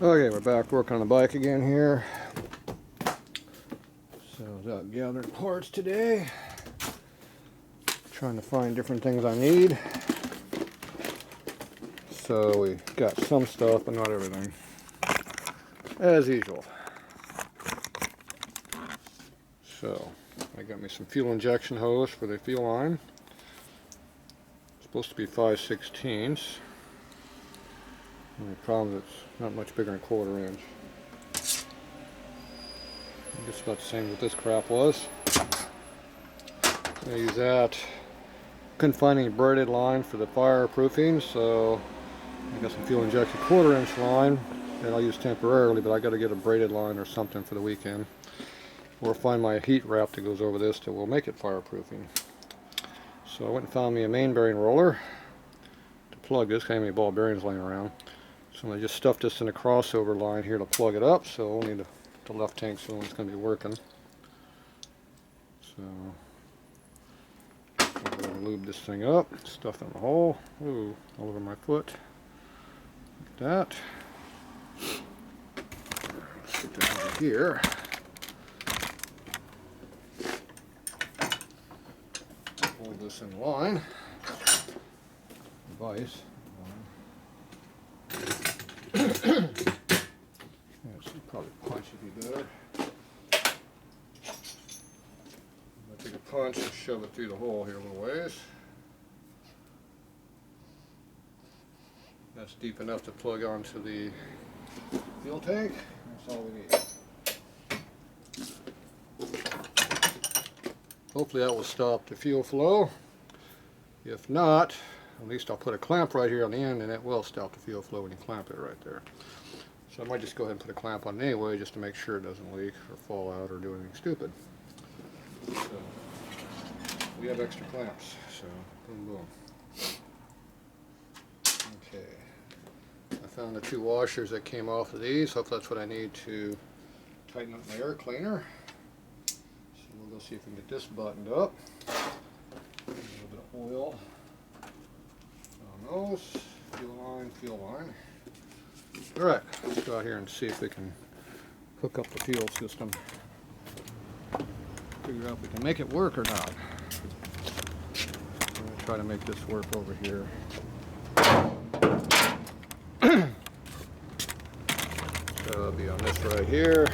Okay, we're back working on the bike again here. So I was out gathering parts today, trying to find different things I need. So we got some stuff, but not everything, as usual. So I got me some fuel injection hose for the fuel line. It's supposed to be 5/16. Only problem is it's not much bigger than a 1/4 inch. I guess about the same as what this crap was. I use that. Couldn't find any braided line for the fireproofing, so I got some fuel injection 1/4 inch line that I'll use temporarily, but I got to get a braided line or something for the weekend. Or find my heat wrap that goes over this that will make it fireproofing. So I went and found me a main bearing roller to plug this. I have any ball bearings laying around. So I just stuffed this in a crossover line here to plug it up, so only the left tank cylinder is going to be working. So I'm going to lube this thing up, stuff it in the hole. Ooh, all over my foot. Look at that. Let's get that over here. Hold this in line. Vise. Probably punch would be better. I'll take a punch and shove it through the hole here a little ways. That's deep enough to plug onto the fuel tank. That's all we need. Hopefully that will stop the fuel flow. If not, at least I'll put a clamp right here on the end and it will stop the fuel flow when you clamp it right there. So I might just go ahead and put a clamp on it anyway, just to make sure it doesn't leak or fall out or do anything stupid. So we have extra clamps, so boom boom. Okay, I found the 2 washers that came off of these. Hopefully that's what I need to tighten up my air cleaner. So we'll go see if we can get this buttoned up. A little bit of oil on those. Fuel line. Alright, let's go out here and see if we can hook up the fuel system. Figure out if we can make it work or not. I'm going to try to make this work over here. So it'll be on this right here.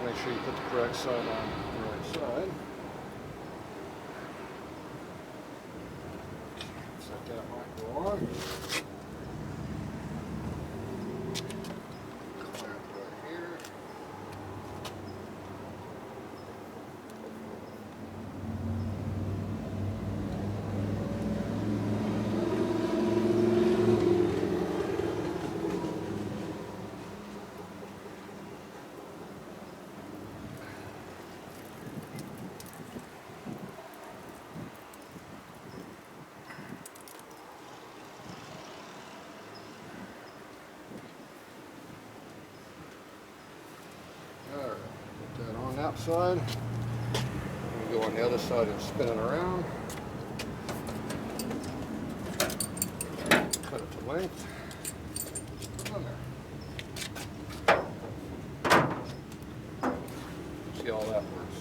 Make sure you put the correct side on the right side. Looks like that might go on. Clamp right here. Outside. Go on the other side and spin it around. Cut it to length. On there. See how that works.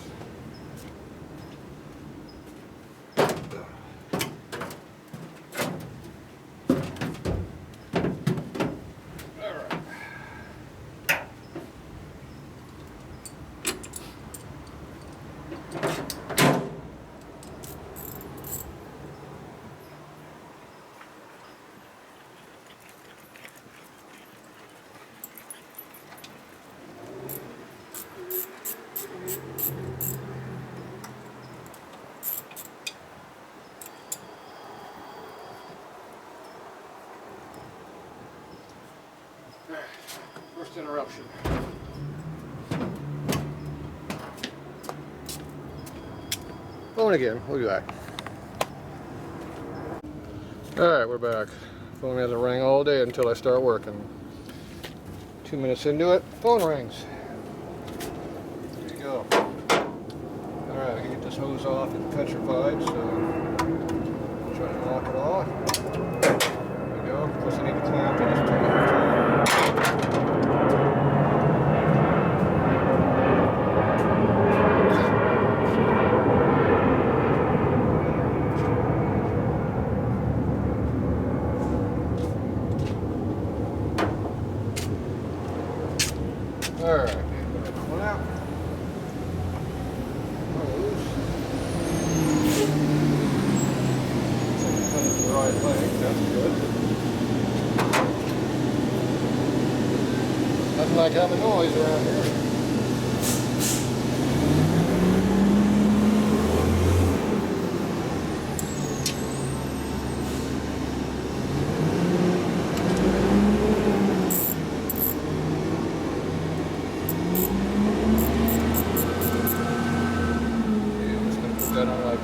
Next interruption. Phone again. We'll be back. Alright, we're back. Phone hasn't rang all day until I start working. 2 minutes into it, phone rings. There you go. Alright, I can get this hose off. It's petrified, so try to lock it off. There we go. Of course, I need to clamp it. Just turn it on. Alright, one out. Hose. Put it to the right length, that's good. Nothing like having noise around here.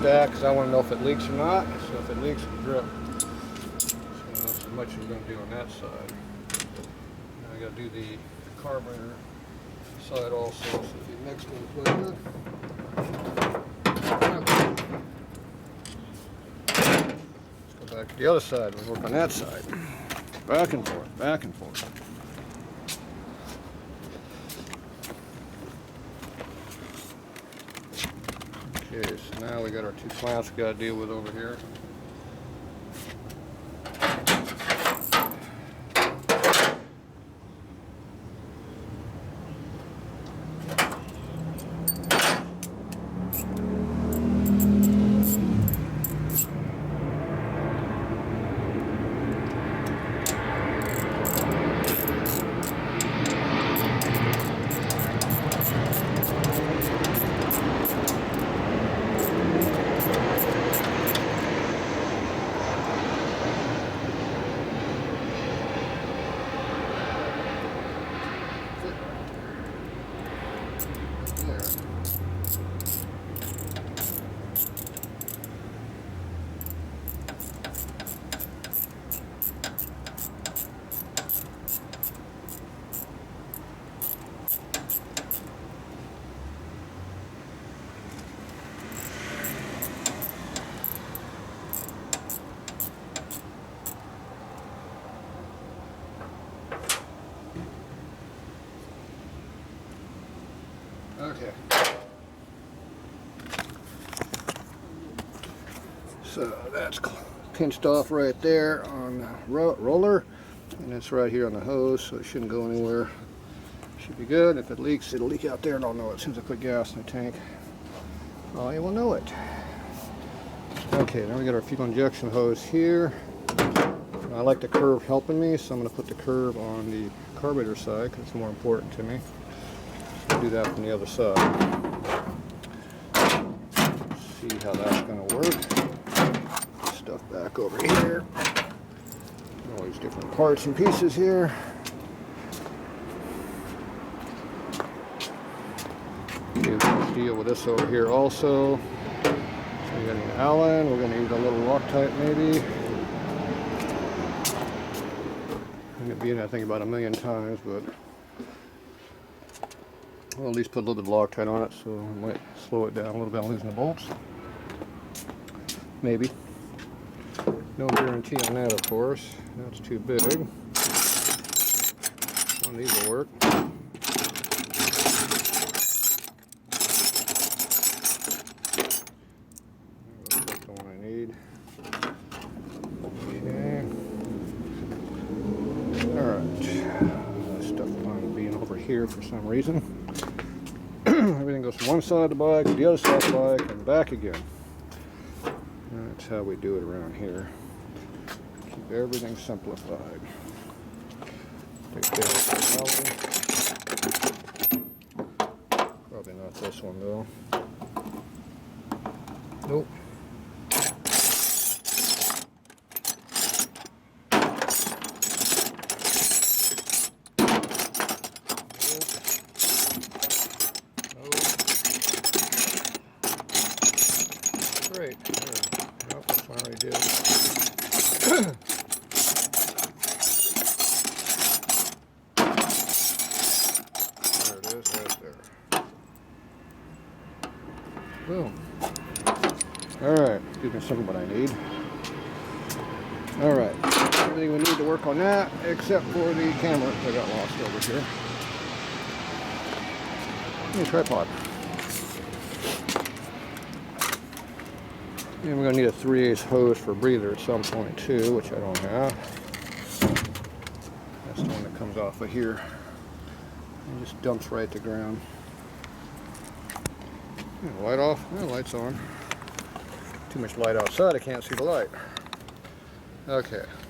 Because I want to know if it leaks or not. So if it leaks, it'll drip. So that's as much as we're going to do on that side. Now I got to do the carburetor side also. So the next one plug in. Let's go back to the other side and work on that side. Back and forth, back and forth. Okay, so now we got our two clamps we got to deal with over here. Okay. So that's pinched off right there on the roller, and it's right here on the hose, so it shouldn't go anywhere. Should be good. If it leaks, it'll leak out there, and I'll know it as soon as I put gas in the tank. I will know it. Okay, now we got our fuel injection hose here. I like the curve helping me, so I'm going to put the curve on the carburetor side because it's more important to me. So do that from the other side. See how that's going to work. Put stuff back over here. All these different parts and pieces here. Okay, we're going to deal with this over here also. So we're going to need Allen. We're going to need a little Loctite maybe. I'm going to be in that thing about 1,000,000 times, but I'll at least put a little bit of Loctite on it so it might slow it down a little bit on losing the bolts. Maybe. No guarantee on that, of course. That's too big. One of these will work. That's the one I need. Okay. Alright. Stuff on being over here for some reason. Everything goes from one side of the bike to the other side of the bike and back again. That's how we do it around here. Keep everything simplified. Take care of the Harley. Probably not this one though. Nope. There it is, right there. Boom. Alright, excuse me, some of what I need. Alright, everything we need to work on that, except for the camera that got lost over here. And a tripod. And we're going to need a 3/8 hose for a breather at some point too, which I don't have. That's the one that comes off of here and just dumps right to ground. And light off, and the light's on. Too much light outside, I can't see the light. Okay.